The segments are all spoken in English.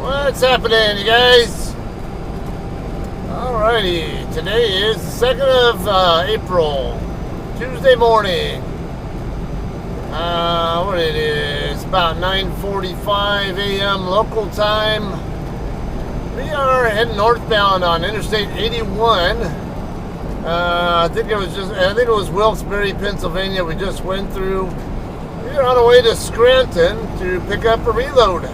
What's happening, you guys? Alrighty, today is the 2nd of April, Tuesday morning. What it is, about 9:45 a.m. local time. We are heading northbound on Interstate 81. I think it was Wilkes-Barre, Pennsylvania. We just went through. We are on our way to Scranton to pick up a reload.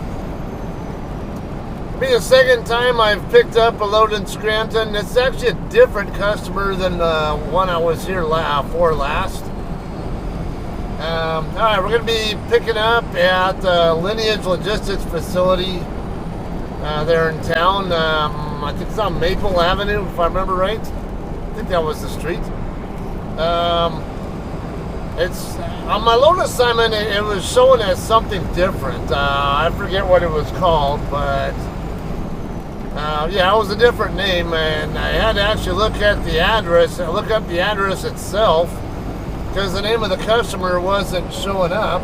It'll be the second time I've picked up a load in Scranton. It's actually a different customer than the one I was here for last. Alright, we're going to be picking up at the Lineage Logistics facility there in town. I think it's on Maple Avenue, if I remember right. I think that was the street. It's on my loan assignment. It was showing as something different. I forget what it was called, but yeah, it was a different name, and I had to actually look at the address, look up the address itself, because the name of the customer wasn't showing up.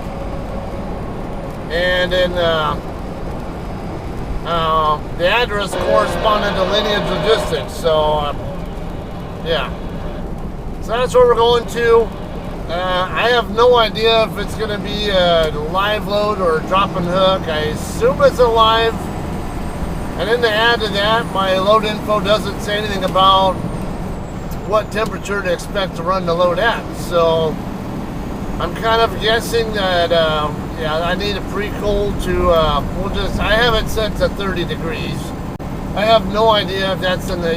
And then the address corresponded to Lineage Logistics. So yeah, so that's where we're going to. I have no idea if it's going to be a live load or a drop and hook. I assume it's a live. And then to add to that, my load info doesn't say anything about what temperature to expect to run the load at. So I'm kind of guessing that yeah, I need a pre-cool to I have it set to 30 degrees. I have no idea if that's in the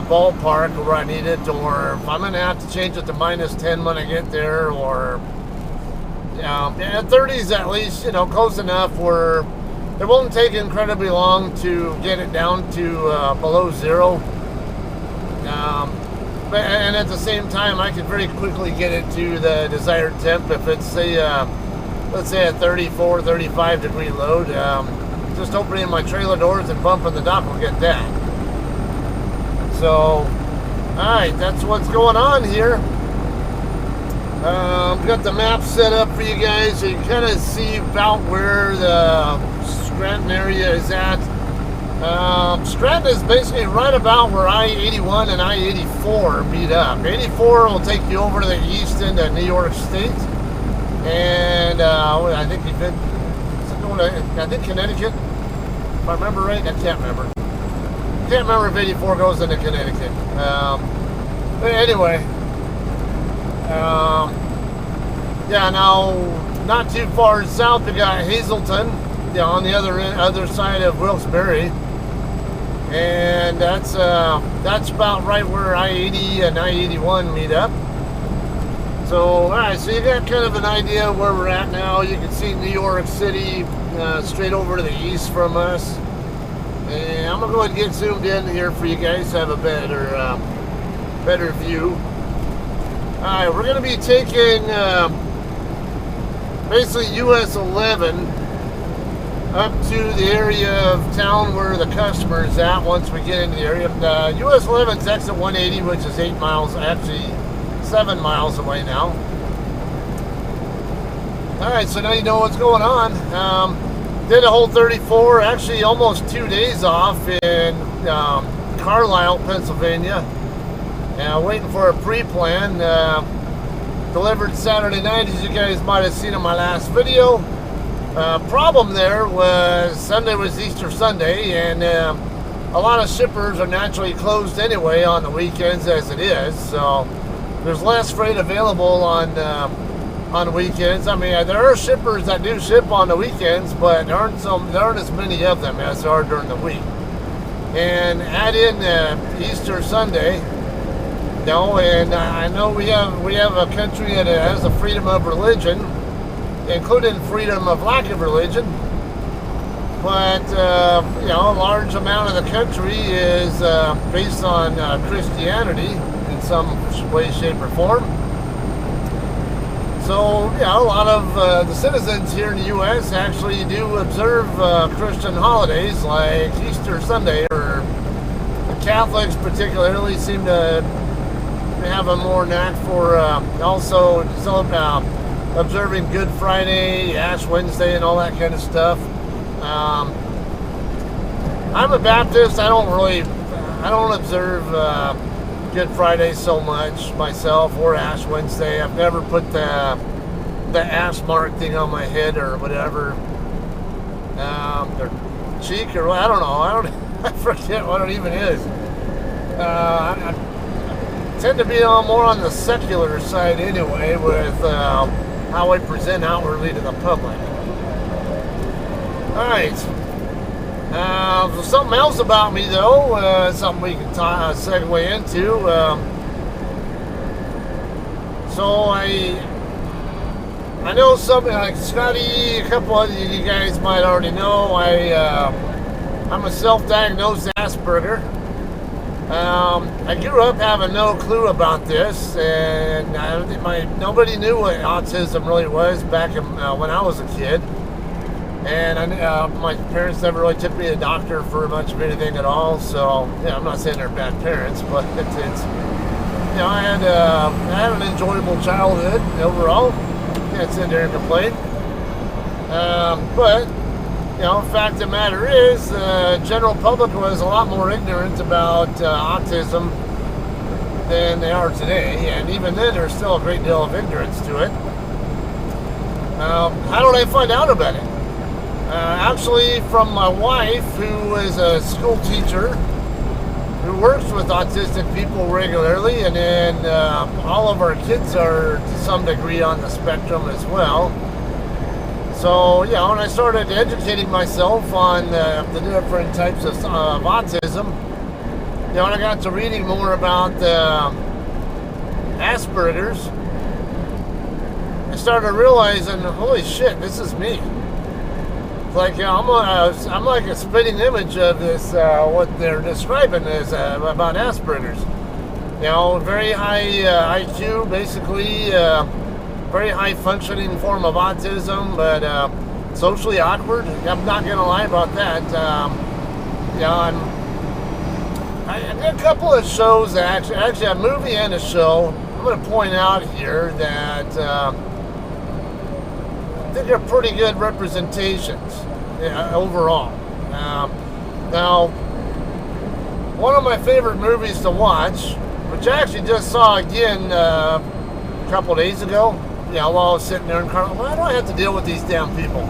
ballpark where I need it, or if I'm gonna have to change it to -10 when I get there, or yeah, 30 is at least, you know, close enough where it won't take incredibly long to get it down to below zero. But and at the same time, I can very quickly get it to the desired temp if it's let's say a 34, 35 degree load. Just opening my trailer doors and bumping the dock will get that. So, alright, that's what's going on here. Got the map set up for you guys so you can kind of see about where the Scranton area is at. Scranton is basically right about where I-81 and I-84 meet up. 84 will take you over to the east into New York State. And I think you've been... I think Connecticut, if I remember right. I can't remember. Can't remember if 84 goes into Connecticut. But anyway, yeah. Now, not too far south, we got Hazleton, yeah, on the other side of Wilkes-Barre, and that's about right where I-80 and I-81 meet up. So, alright, so you got kind of an idea of where we're at now. You can see New York City straight over to the east from us. And I'm going to go ahead and get zoomed in here for you guys to have a better view. Alright, we're going to be taking basically US 11 up to the area of town where the customer is at once we get into the area. US 11 is exit 180, which is 8 miles, actually 7 miles away now. Alright, so now you know what's going on. Did a whole 34, actually almost 2 days off in Carlisle, Pennsylvania. Waiting for a pre-plan. Delivered Saturday night, as you guys might have seen in my last video. Problem there was Sunday was Easter Sunday, and a lot of shippers are naturally closed anyway on the weekends as it is. So there's less freight available on weekends. I mean, there are shippers that do ship on the weekends, but there aren't as many of them as there are during the week. And add in Easter Sunday, you know, and I know we have a country that has a freedom of religion, including freedom of lack of religion. But you know, a large amount of the country is based on Christianity in some way, shape, or form. So, yeah, a lot of the citizens here in the U.S. actually do observe Christian holidays like Easter Sunday, or the Catholics particularly seem to have a more knack for also observing Good Friday, Ash Wednesday, and all that kind of stuff. I'm a Baptist. I don't observe Good Friday so much myself, or Ash Wednesday. I've never put the ash mark thing on my head or whatever, or cheek, or I don't know. I forget what it even is. I tend to be more on the secular side anyway, with how I present outwardly to the public. All right. Something else about me, though, something we can segue into. So I know something like Scotty, a couple of you guys might already know. I'm a self-diagnosed Asperger. I grew up having no clue about this, and nobody knew what autism really was back when I was a kid. And my parents never really took me to the doctor for much of anything at all. So yeah, I'm not saying they're bad parents, but it's I had an enjoyable childhood overall. Can't sit there and complain. But the fact of the matter is, the general public was a lot more ignorant about autism than they are today, and even then there's still a great deal of ignorance to it. How did I find out about it? Actually, from my wife, who is a school teacher who works with autistic people regularly, and then all of our kids are to some degree on the spectrum as well. So, when I started educating myself on the different types of autism, when I got to reading more about Aspergers, I started realizing, holy shit, this is me. Like I'm like a spitting image of this what they're describing as about Asperger's. Very high IQ, basically, very high functioning form of autism, but socially awkward. I'm not gonna lie about that. I did a couple of shows actually a movie and a show. I'm gonna point out here that I think they're pretty good representations overall. Now, one of my favorite movies to watch, which I actually just saw again a couple of days ago, while I was sitting there in car, why do I have to deal with these damn people?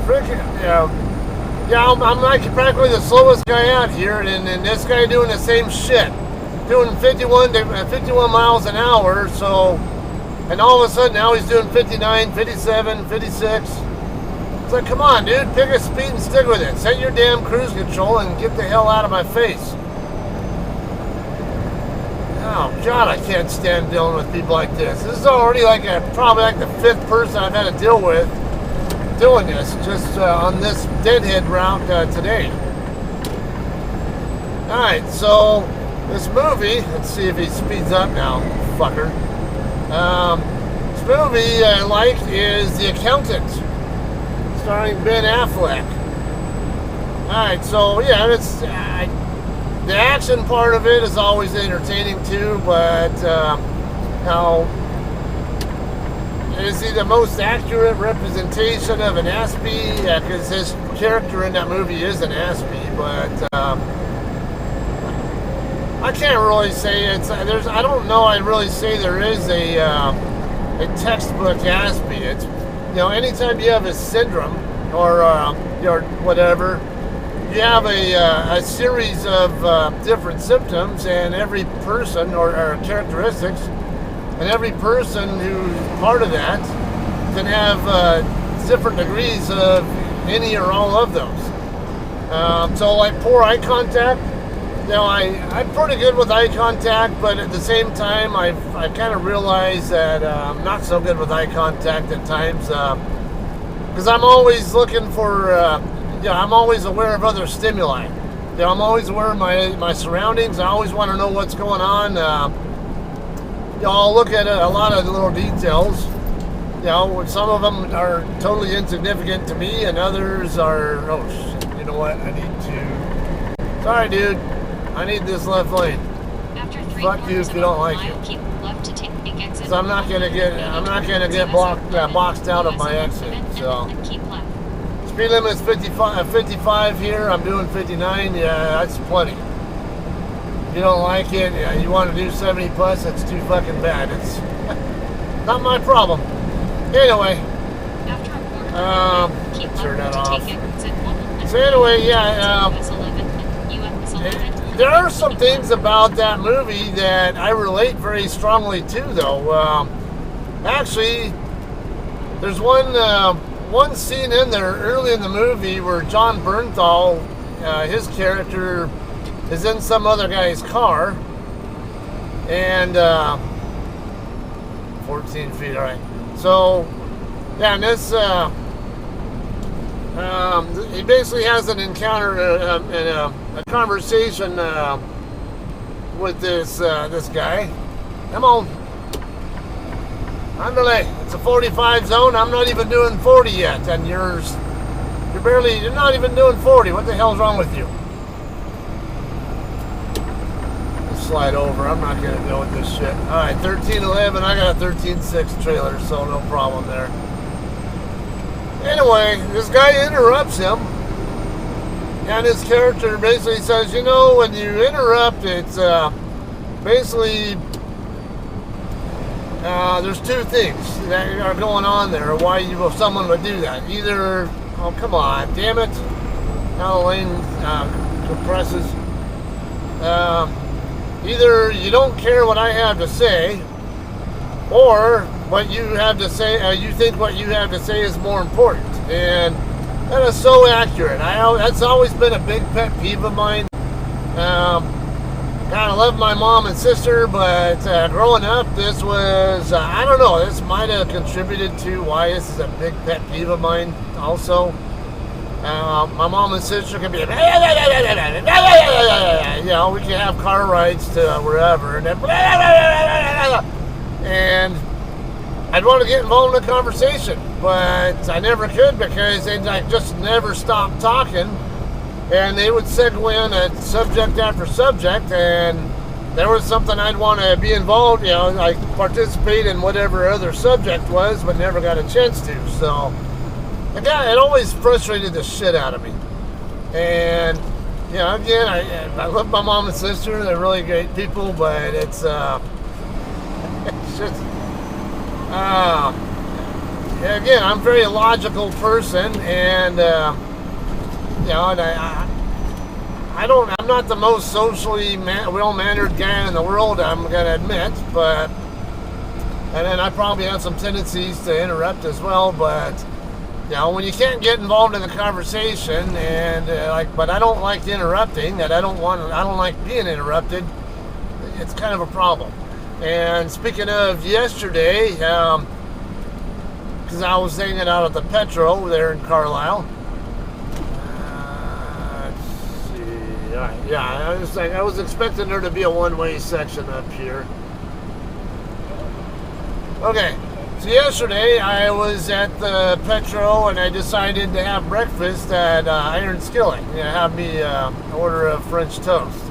Freaking, I'm like practically the slowest guy out here, and this guy doing the same shit, doing 51 miles an hour, so. And all of a sudden now he's doing 59, 57, 56. It's like, come on, dude, pick a speed and stick with it. Set your damn cruise control and get the hell out of my face. Oh, God, I can't stand dealing with people like this. This is already probably like the 5th person I've had to deal with doing this, just on this deadhead route today. Alright, so this movie, let's see if he speeds up now, fucker. This movie I like is The Accountant, starring Ben Affleck. Alright, so the action part of it is always entertaining too, but now, is he the most accurate representation of an Aspie? Because his character in that movie is an Aspie, but I can't really say I don't know. I really say there is a textbook Aspie. It's anytime you have a syndrome or whatever, you have a series of different symptoms, and every person or characteristics, and every person who's part of that can have different degrees of any or all of those. So like poor eye contact. I'm pretty good with eye contact, but at the same time, I kind of realized that I'm not so good with eye contact at times, because I'm always looking for, I'm always aware of other stimuli. I'm always aware of my surroundings. I always want to know what's going on. I'll look at a lot of the little details. Some of them are totally insignificant to me, and others are, oh shit, you know what, I need to, sorry dude. I need this left lane. Fuck you if you don't like it. So I'm not gonna get boxed out of my exit. So Speed limit is 55 here. I'm doing 59. Yeah, that's plenty. If you don't like it, you want to do 70 plus, that's too fucking bad. It's not my problem. Anyway, turn that off. So anyway, yeah, there are some things about that movie that I relate very strongly to, though. Actually, there's one scene in there early in the movie where John Bernthal, his character, is in some other guy's car, and 14 feet, all right. So, yeah, and this, he basically has an encounter, a conversation with this guy. Come on. Andale. It's a 45 zone. I'm not even doing 40 yet, and you're not even doing 40. What the hell's wrong with you? Slide over. I'm not going to deal with this shit. Alright, 1311. I got a 13.6 trailer, so no problem there. Anyway, this guy interrupts him, and his character basically says, you know, when you interrupt, it's basically there's two things that are going on there. Why someone would do that? Either, oh come on, damn it, now the lane compresses. Either you don't care what I have to say, or what you have to say, you think what you have to say is more important. And that is so accurate. That's always been a big pet peeve of mine. God, I love my mom and sister, but growing up, this was, I don't know, this might have contributed to why this is a big pet peeve of mine also. My mom and sister can be, you know, we can have car rides to wherever, and and I'd want to get involved in a conversation, but I never could because they just never stopped talking, and they would segue in a subject after subject, and there was something I'd want to be involved, you know, like participate in whatever other subject was, but never got a chance to. So it always frustrated the shit out of me. And you know, again, I love my mom and sister. They're really great people, but it's it's just again, I'm a very logical person, and you know, and I'm not the most socially well-mannered guy in the world, I'm gonna admit, but and then I probably have some tendencies to interrupt as well, but you know, when you can't get involved in the conversation, and but I don't like interrupting, and I don't like being interrupted, it's kind of a problem. And speaking of yesterday, because I was hanging out at the Petro there in Carlisle. Let's see. Yeah, I was expecting there to be a one-way section up here. Okay, so yesterday I was at the Petro and I decided to have breakfast at Iron Skilling. Have me order a French toast.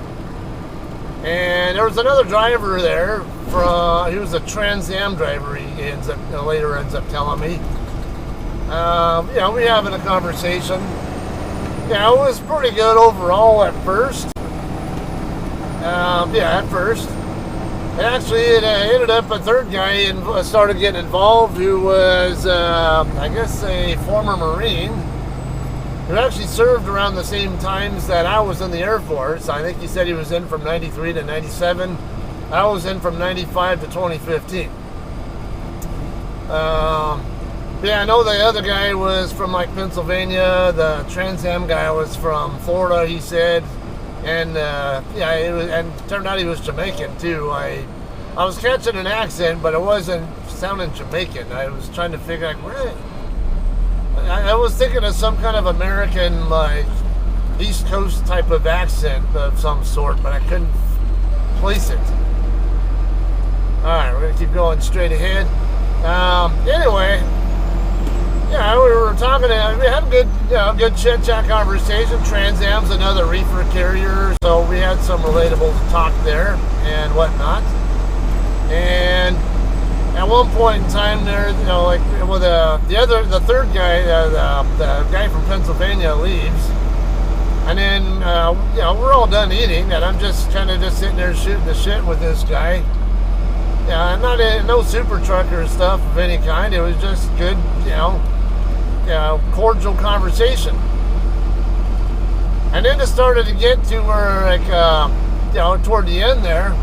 And there was another driver there. He was a Trans Am driver. He later ends up telling me. You know, we having a conversation. Yeah, it was pretty good overall at first. At first. And actually, it ended up a third guy started getting involved, who was, I guess, a former Marine, who actually served around the same times that I was in the Air Force. I think he said he was in from 93 to 97. I was in from 95 to 2015. I know the other guy was from like Pennsylvania. The Trans Am guy was from Florida, he said. And it turned out he was Jamaican too. I was catching an accent, but it wasn't sounding Jamaican. I was trying to figure out where. I was thinking of some kind of American, like East Coast type of accent of some sort, but I couldn't place it. All right, we're gonna keep going straight ahead. Anyway, yeah, we were talking. We had a good chit-chat conversation. Trans Am's another reefer carrier, so we had some relatable talk there and whatnot. And at one point in time there, you know, like with the third guy, the guy from Pennsylvania leaves, and then you know, we're all done eating, and I'm just kind of just sitting there shooting the shit with this guy. Yeah, not no super trucker stuff of any kind. It was just good, you know, cordial conversation. And then it started to get to where, like, you know, toward the end there,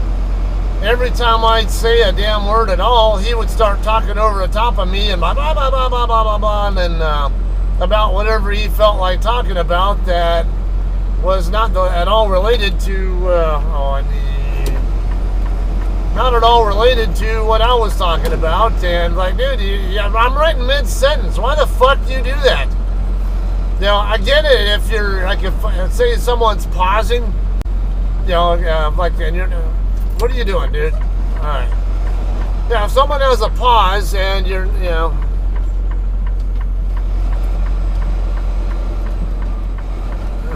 every time I'd say a damn word at all, he would start talking over the top of me and blah, blah, blah, blah, blah, blah, blah, blah, and then about whatever he felt like talking about that was not at all related to, not at all related to what I was talking about. And like, dude, I'm writing mid-sentence. Why the fuck do you do that? You know, I get it if you're, like, if say someone's pausing, you know, like, and you're, what are you doing, dude? All right. Yeah, if someone has a pause and you're, you know,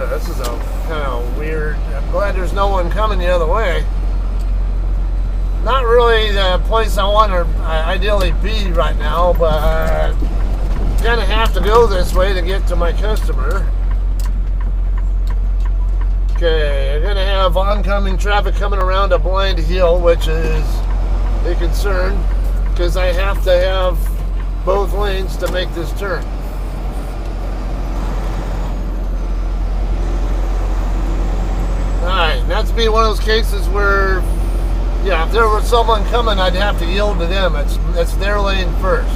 this is a kind of weird, I'm glad there's no one coming the other way. Not really the place I want to ideally be right now, but gonna have to go this way to get to my customer. Okay, I'm gonna have oncoming traffic coming around a blind hill, which is a concern because I have to have both lanes to make this turn. Alright, that's be one of those cases where, yeah, if there was someone coming, I'd have to yield to them. It's their lane first.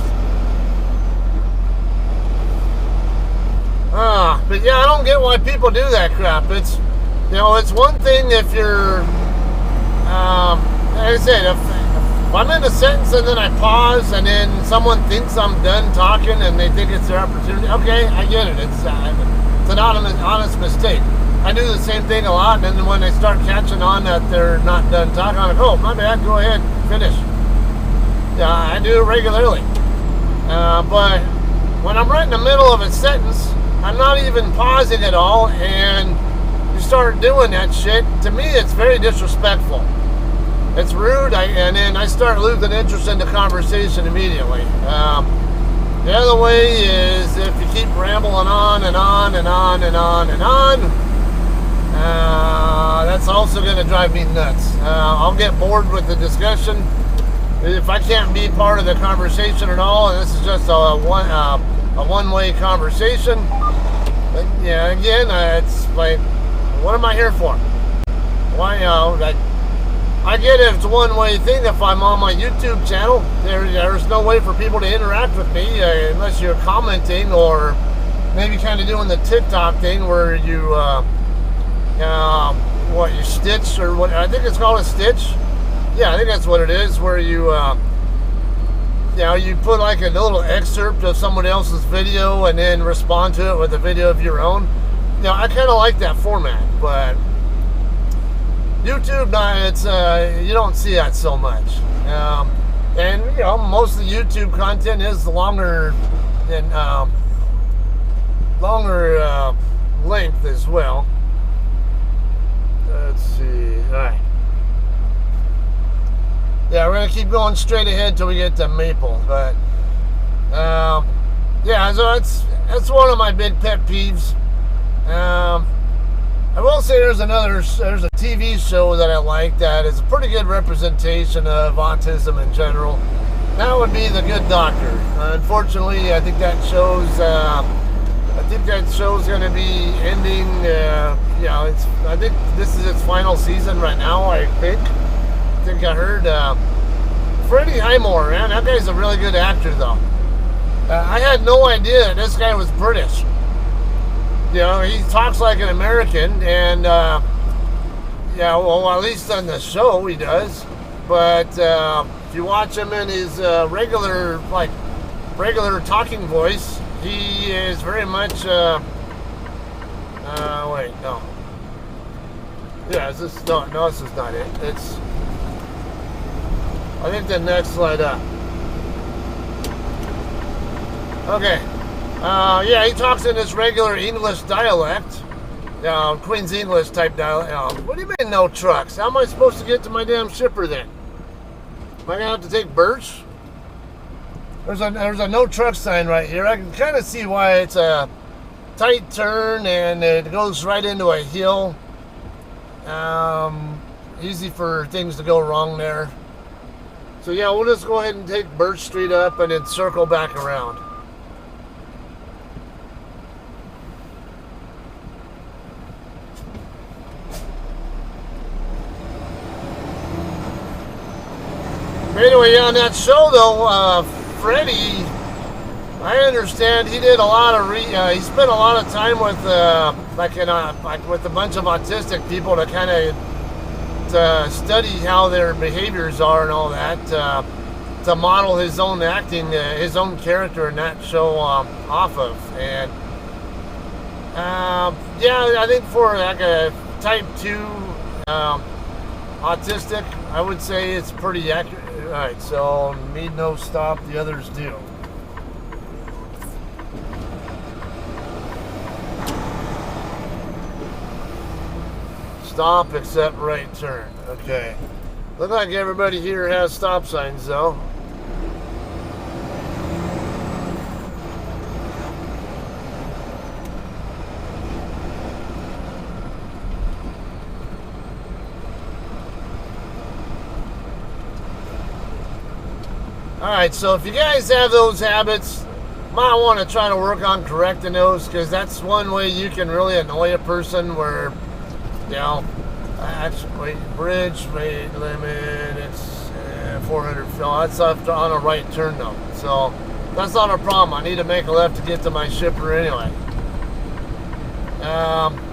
But yeah, I don't get why people do that crap. It's, you know, it's one thing if you're, like I said, if I'm in a sentence and then I pause and then someone thinks I'm done talking and they think it's their opportunity, okay, I get it. It's an honest mistake. I do the same thing a lot, and then when they start catching on that they're not done talking, I'm like, oh, my bad, go ahead, finish. Yeah, I do it regularly. But when I'm right in the middle of a sentence, I'm not even pausing at all, and you start doing that shit, to me it's very disrespectful. It's rude, and then I start losing interest in the conversation immediately. The other way is if you keep rambling on and on and on and on and on, that's also going to drive me nuts. I'll get bored with the discussion if I can't be part of the conversation at all, and this is just a one-way conversation. But yeah, again, it's like, what am I here for? Why, you know, like, I get it, it's a one-way thing. If I'm on my YouTube channel, there's no way for people to interact with me unless you're commenting or maybe kind of doing the TikTok thing where you, what, you stitch or what? I think it's called a stitch. Yeah, I think that's what it is, where you, you know, you put like a little excerpt of someone else's video and then respond to it with a video of your own. You know, I kind of like that format, but YouTube, it's you don't see that so much. And you know, most of the YouTube content is longer than length as well. Let's see. All right. Yeah, we're gonna keep going straight ahead till we get to Maple, but yeah, so that's one of my big pet peeves. I will say there's a TV show that I like that is a pretty good representation of autism in general. That would be The Good Doctor. Unfortunately, I think that show's going to be ending. Yeah, I think this is its final season right now. I think I heard. Freddie Highmore, man, that guy's a really good actor, though. I had no idea this guy was British. You know, he talks like an American, and yeah, well, at least on the show he does. But if you watch him in his regular talking voice, he is very much. Wait, no. Yeah, is this no? This is not it. It's. I think the next slide up. Okay. Yeah, he talks in his regular English dialect. Queen's English type dialect. What do you mean no trucks? How am I supposed to get to my damn shipper then? Am I going to have to take Birch? There's a no truck sign right here. I can kind of see why. It's a tight turn and it goes right into a hill. Easy for things to go wrong there. So yeah, we'll just go ahead and take Birch Street up and then circle back around. Anyway, on that show though, Freddie, I understand he did a lot of he spent a lot of time with like with a bunch of autistic people to kind of study how their behaviors are and all that, to model his own acting, his own character in that show off of. And yeah, I think for like a type 2 autistic, I would say it's pretty accurate. Alright, so me no stop, the others do. Stop except right turn. Okay. Look like everybody here has stop signs though. Alright, so if you guys have those habits, might want to try to work on correcting those, because that's one way you can really annoy a person where, you know, actually, bridge weight limit, it's 400 feet. That's on a right turn though, so that's not a problem. I need to make a left to get to my shipper anyway.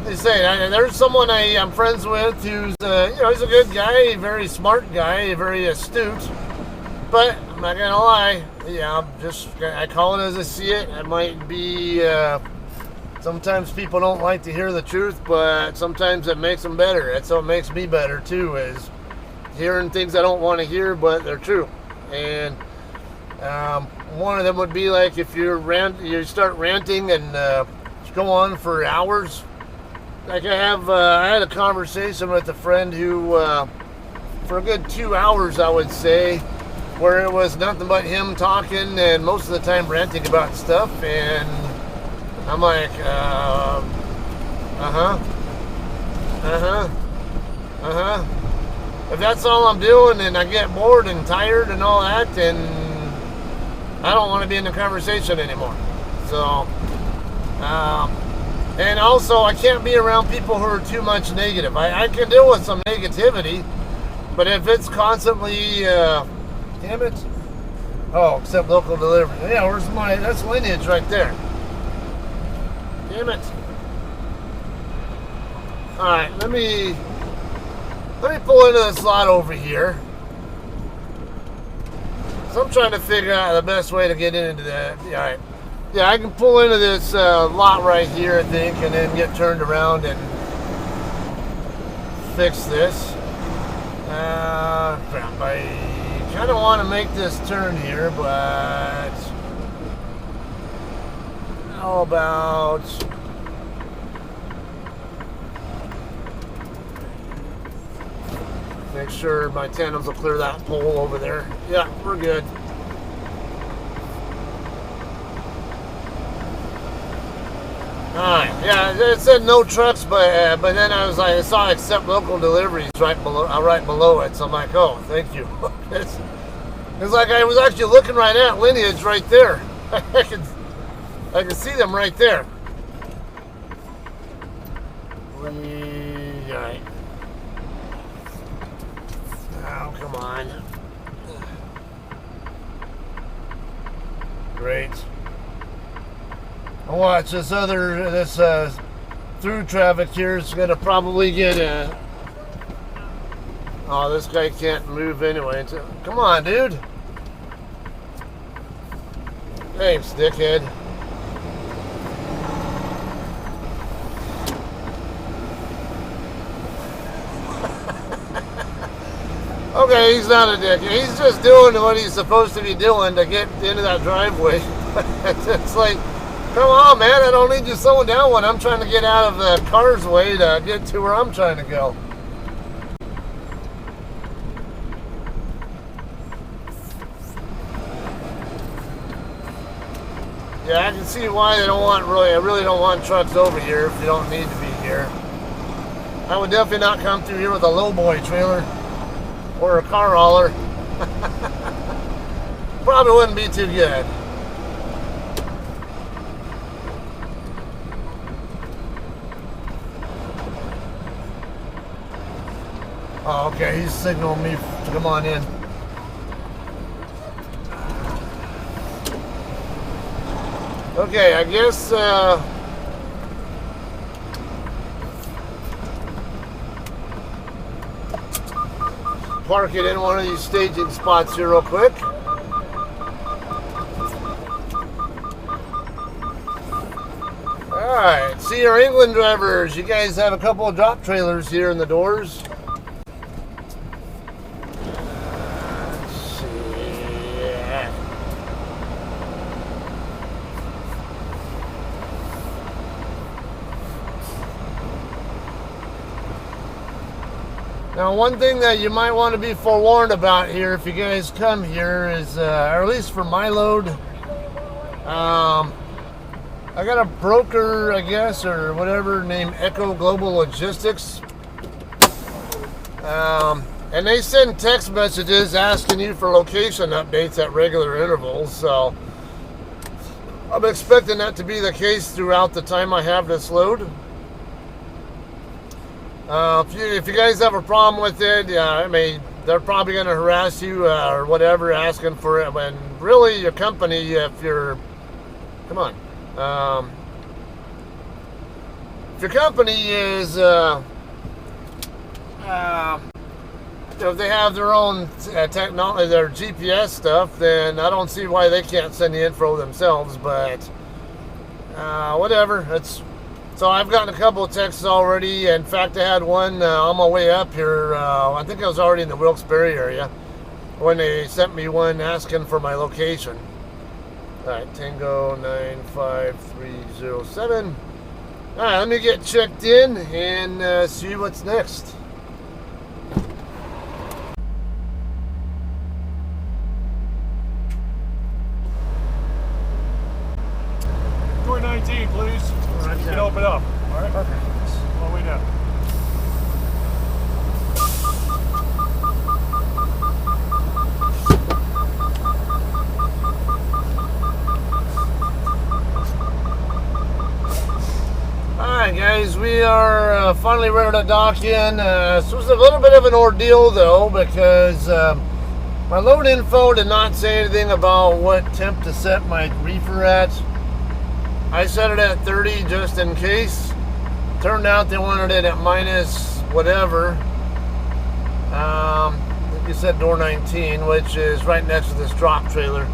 They say there's someone I'm friends with who's, you know, he's a good guy, a very smart guy, very astute, but I'm not gonna lie, yeah, I call it as I see it. It might be, sometimes people don't like to hear the truth, but sometimes it makes them better. That's what makes me better too, is hearing things I don't want to hear, but they're true. And one of them would be like if you start ranting and go on for hours. Like I had a conversation with a friend who, for a good 2 hours, I would say, where it was nothing but him talking and most of the time ranting about stuff, and I'm like, if that's all I'm doing and I get bored and tired and all that, then I don't want to be in the conversation anymore. So, and also I can't be around people who are too much negative. I can deal with some negativity, but if it's constantly, damn it. Oh, except local delivery. Yeah, that's Lineage right there. Damn it. Alright, let me pull into this lot over here. So I'm trying to figure out the best way to get into that. Alright. Yeah, I can pull into this lot right here, I think, and then get turned around and fix this. Crap, I kind of want to make this turn here, but how about make sure my tandems will clear that pole over there. Yeah, we're good. Alright, yeah, it said no trucks, but then I saw accept local deliveries right below it, so I'm like, oh, thank you. It's like I was actually looking right at Lineage right there. I can see them right there. Alright. Oh, come on. Great. I'll watch this through traffic here is gonna probably get a. Oh, this guy can't move anyway. Come on, dude. Thanks, dickhead. Okay, he's not a dick. He's just doing what he's supposed to be doing to get into that driveway. It's like, come on, man, I don't need you slowing down when I'm trying to get out of the car's way to get to where I'm trying to go. Yeah, I can see why they don't want I really don't want trucks over here if you don't need to be here. I would definitely not come through here with a lowboy trailer or a car hauler. Probably wouldn't be too good. Oh, okay, he's signaling me to come on in. Okay, I guess park it in one of these staging spots here real quick. Alright, see our England drivers. You guys have a couple of drop trailers here in the doors. Let's see. Now, one thing that you might want to be forewarned about here if you guys come here is, or at least for my load, I got a broker, I guess, or whatever, named Echo Global Logistics. And they send text messages asking you for location updates at regular intervals. So I'm expecting that to be the case throughout the time I have this load. If you guys have a problem with it, I mean, they're probably going to harass you or whatever, asking for it. When really your company, if you're, come on. If your company is, if they have their own technology, their GPS stuff, then I don't see why they can't send the info themselves, but whatever. So I've gotten a couple of texts already. In fact, I had one on my way up here. I think I was already in the Wilkes-Barre area when they sent me one asking for my location. Alright, Tango 95307. Alright, let me get checked in and see what's next. Door 19, please. Right, you can open up. Alright? Perfect. All the way down. Alright guys, we are finally ready to dock in. This was a little bit of an ordeal though, because my load info did not say anything about what temp to set my reefer at. I set it at 30 just in case. Turned out they wanted it at minus whatever. I think you said door 19, which is right next to this drop trailer.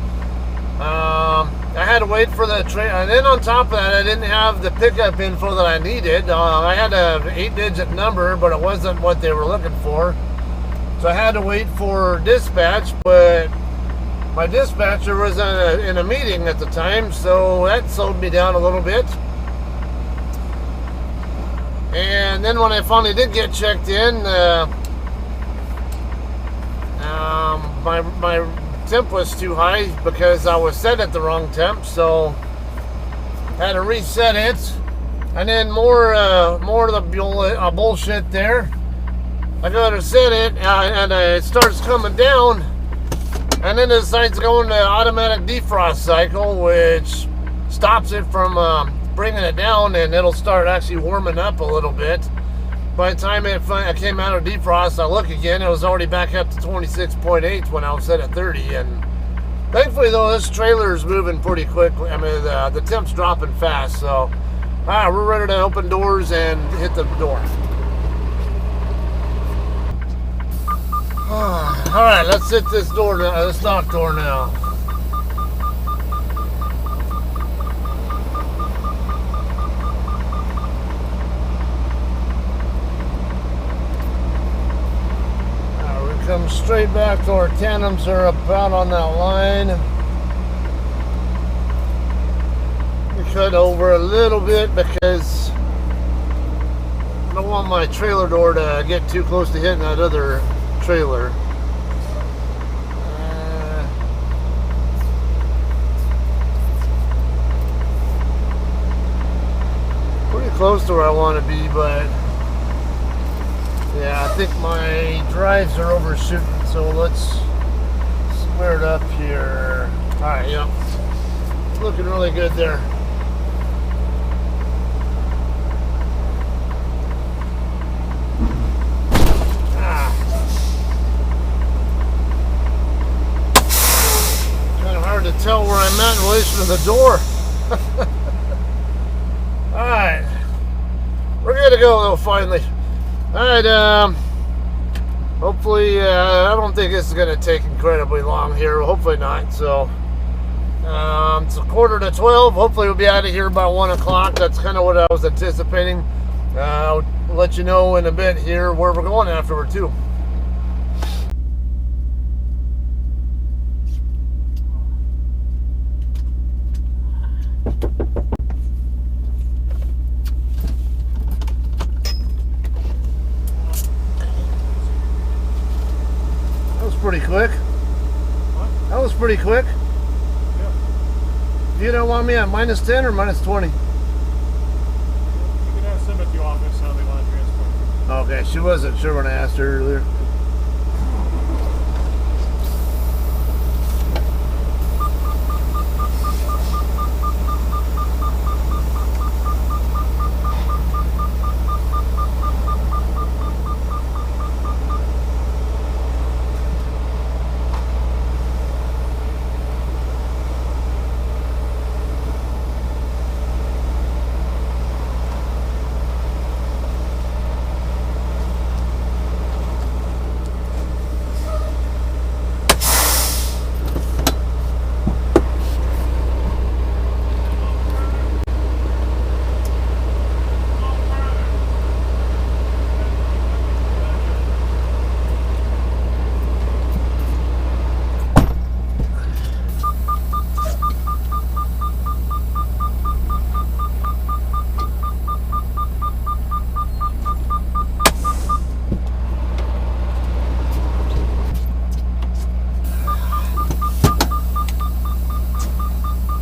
I had to wait for the trailer, and then on top of that, I didn't have the pickup info that I needed. I had an 8-digit number, but it wasn't what they were looking for. So I had to wait for dispatch, but my dispatcher was in a meeting at the time, so that slowed me down a little bit. And then when I finally did get checked in, my temp was too high because I was set at the wrong temp, so I had to reset it. And then more of the bullshit there. I go to set it, and it starts coming down, and then it decides to go into automatic defrost cycle, which stops it from bringing it down, and it'll start actually warming up a little bit. By the time I came out of defrost, I look again, it was already back up to 26.8 when I was set at 30. And thankfully, though, this trailer is moving pretty quickly. I mean, the temp's dropping fast. So, all right, we're ready to open doors and hit the door. All right, let's hit this door now. This dock door now. Come straight back to our tandems are about on that line. We cut over a little bit because I don't want my trailer door to get too close to hitting that other trailer. close to where I want to be, but yeah, I think my drives are overshooting, so let's square it up here. Alright, yep. It's looking really good there. Kind of hard to tell where I'm at in relation to the door. Alright. We're good to go though, finally. Alright, hopefully, I don't think this is going to take incredibly long here. Hopefully not. So, it's a 11:45. Hopefully we'll be out of here by 1 o'clock. That's kind of what I was anticipating. I'll let you know in a bit here where we're going afterward too. Pretty quick. What? That was pretty quick. Yeah. You don't want me at -10 or -20? You can ask them at the office how they want to transfer. Okay, she wasn't sure when I asked her earlier.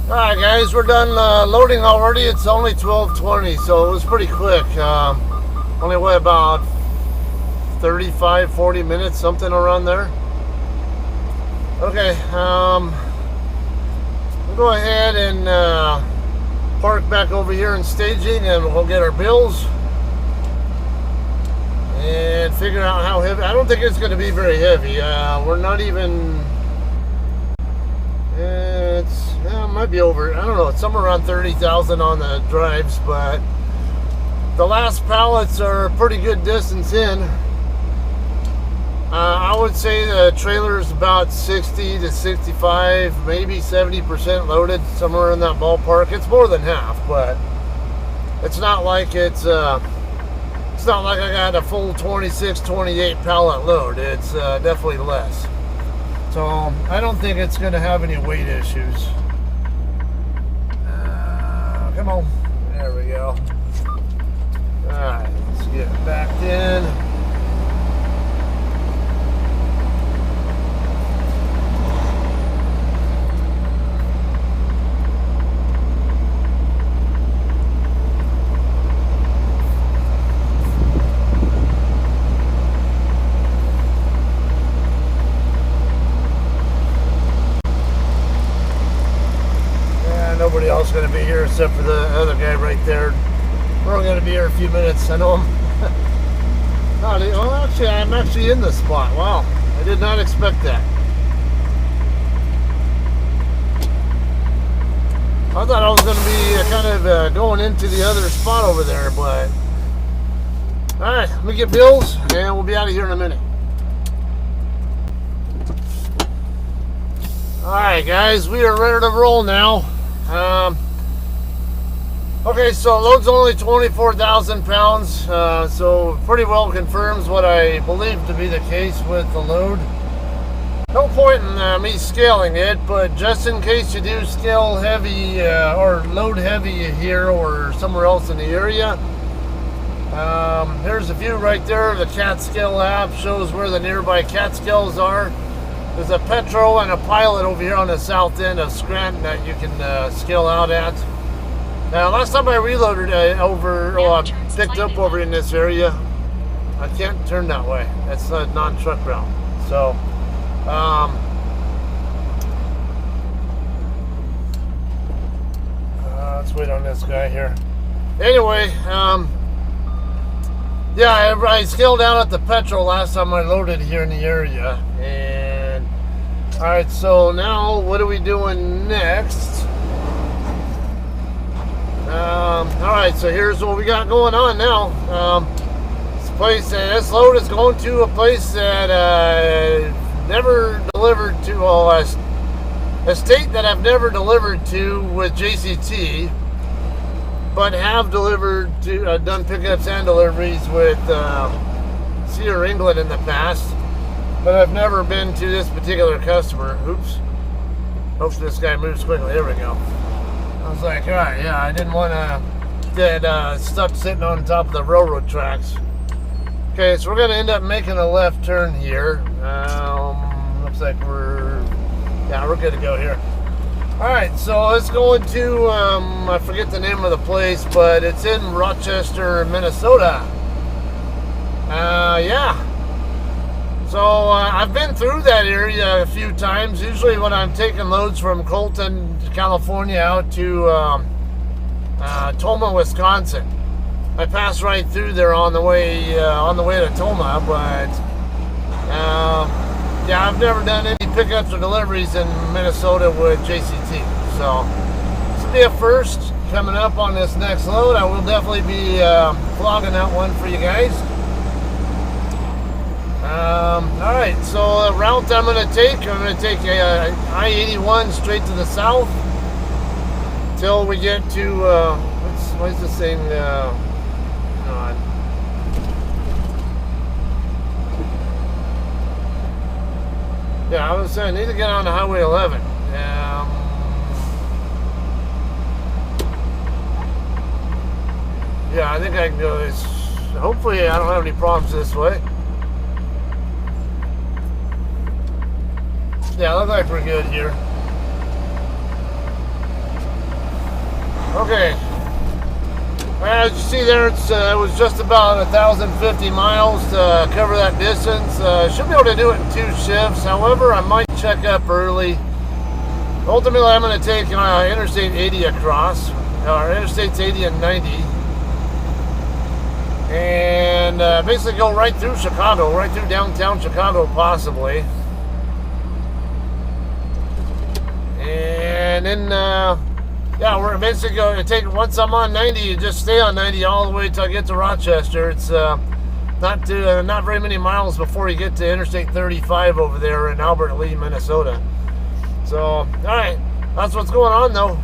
Alright guys, we're done loading already. It's only 12:20, so it was pretty quick. Only went about 35-40 minutes, something around there. Okay, we'll go ahead and park back over here in staging, and we'll get our bills and figure out how heavy. I don't think it's going to be very heavy. We're not even. It might be over, I don't know, it's somewhere around 30,000 on the drives, but the last pallets are a pretty good distance in. I would say the trailer is about 60 to 65, maybe 70% loaded, somewhere in that ballpark. It's more than half, but it's not like it's not like I got a full 26, 28 pallet load. It's definitely less. So I don't think it's going to have any weight issues. Come on. There we go. Alright, let's get it backed in. Nobody else going to be here except for the other guy right there. We're only going to be here a few minutes. I know him. Well, actually, I'm actually in this spot. Wow, I did not expect that. I thought I was going to be kind of going into the other spot over there, but all right, let me get bills, and we'll be out of here in a minute. All right, guys, we are ready to roll now. Okay, so load's only 24,000 pounds, so pretty well confirms what I believe to be the case with the load. No point in me scaling it, but just in case you do scale heavy or load heavy here or somewhere else in the area, here's a view right there. The CatScale app shows where the nearby CatScales are. There's a Petro and a Pilot over here on the south end of Scranton that you can scale out at. Last time I reloaded picked up over in this area, I can't turn that way. That's a non-truck route. So, let's wait on this guy here. Anyway, yeah, I scaled down at the petrol last time I loaded here in the area. And, alright, so now what are we doing next? Alright, so here's what we got going on now. This load is going to a place that I've never delivered to, a state that I've never delivered to with JCT, but have delivered to, done pickups and deliveries with Cedar, England in the past, but I've never been to this particular customer. Oops. Hope this guy moves quickly. There we go. I was like, alright, yeah, I didn't want to get stuck sitting on top of the railroad tracks. Okay, so we're going to end up making a left turn here. Looks like we're good to go here. Alright, so let's go into, I forget the name of the place, but it's in Rochester, Minnesota. Yeah. So, I've been through that area a few times, usually when I'm taking loads from Colton, California out to Toma, Wisconsin. I pass right through there on the way to Toma, but yeah, I've never done any pickups or deliveries in Minnesota with JCT. So this will be a first coming up on this next load. I will definitely be vlogging that one for you guys. All right, so the route I'm going to take I-81 straight to the south till we get to what's this thing? Yeah, I was saying I need to get on the Highway 11. Yeah, I think I can go this. Hopefully, I don't have any problems this way. Yeah, looks like we're good here. Okay. As you see there, it was just about 1,050 miles to cover that distance. Should be able to do it in 2 shifts. However, I might check up early. Ultimately, I'm going to take Interstate 80 across, or Interstates 80 and 90, and basically go right through Chicago, right through downtown Chicago, possibly. And then, yeah, we're basically going to take, once I'm on 90, you just stay on 90 all the way till I get to Rochester. It's not very many miles before you get to Interstate 35 over there in Albert Lea, Minnesota. So, all right, that's what's going on, though.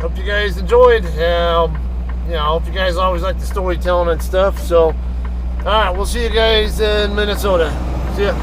Hope you guys enjoyed. You know, I hope you guys always like the storytelling and stuff. So, all right, we'll see you guys in Minnesota. See ya.